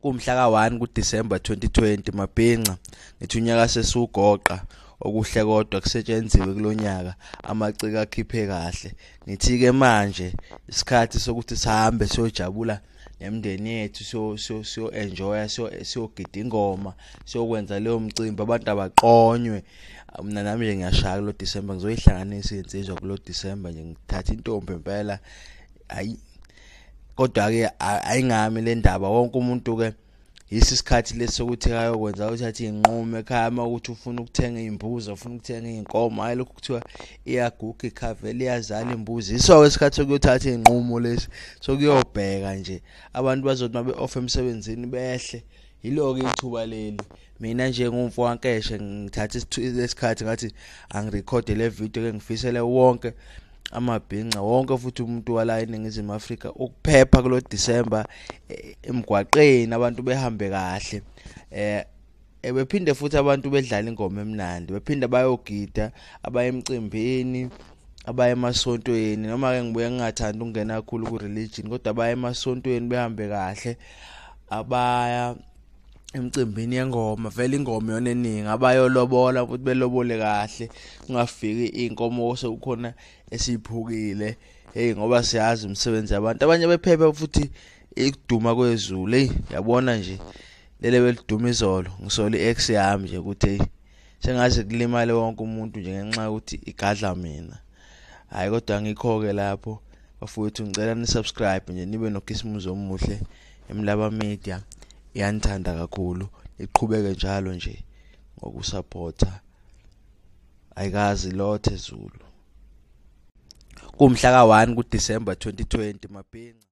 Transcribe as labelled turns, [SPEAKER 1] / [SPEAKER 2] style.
[SPEAKER 1] Kumhla ka-1 kuDisemba 2020 Mabhinca ngithi unyaka sesiyawuqoqa okuhle kodwa kusetshenziwe kulonyaka amaciko akhiphe kahle. Ngithi ke manje isikhathi sokuthi sihambe siyojabula nemndeni yethu siyo enjoy siyogida ingoma siyokwenza leyo mcimbi abantu abaqonywe. Mina nami nje ngiyashaya kulo December ngizoyihlanganisa insizwa kulo December nje ngithatha intombi impela hayi kodwa ke ayingami le ndaba wonke umuntu ke isikhathi lesi sokuthi ayokwenza uthatha inqumo ekhaya uma ukuthi ufuna ukuthenga izimbuzi ufuna ukuthenga izinkomo hayi lokhu kuthiwa iyaguga ikhaveli iyazala imbuzi iso isikhathi sokuyothatha izinqumo lesi sokuyobheka nje abantu bazothi mabe off emsebenzini behle yilo ke ithuba leli. Mina nje ngumfo wankeshe ngithatha isikhathi ngathi angirekhode le video ke ngifisele wonke amabhinca wonke futhi umuntu wala eNingizimu Afrika ukuphepha kulo December emgwaqeni abantu behambe kahle bephinde futhi abantu bedlala ingoma emnandi bephinde bayogida abaye emcimbini abaye emasontweni noma ke ngibuye ngingathanda ukungena kakhulu ku religion kodwa abaye emasontweni behambe kahle abaya emcimbini yengoma vele ingoma yona eningi abayolobola futhi belobole kahle kungafiki inkomo sekukhona esiphukile ngoba siyazi umsebenzi abantu abanye bephephe futhi ikuduma kwezulu yabona nje lele beliduma izolo ngisolo iex yami nje ukuthi sengaze kulimale wonke umuntu nje ngenxa ukuthi igadla mina hayi kodwa ngikho ke lapho bafowethu ngicela ni subscribe nje nibe nokhisimuzi omuhle emlaba media iyanithanda kakhulu iqhubeke njalo nje ngokusupporta ayikazi lothe Zulu. Kumhla ka-1 kuDisemba 2020 Mabhinca.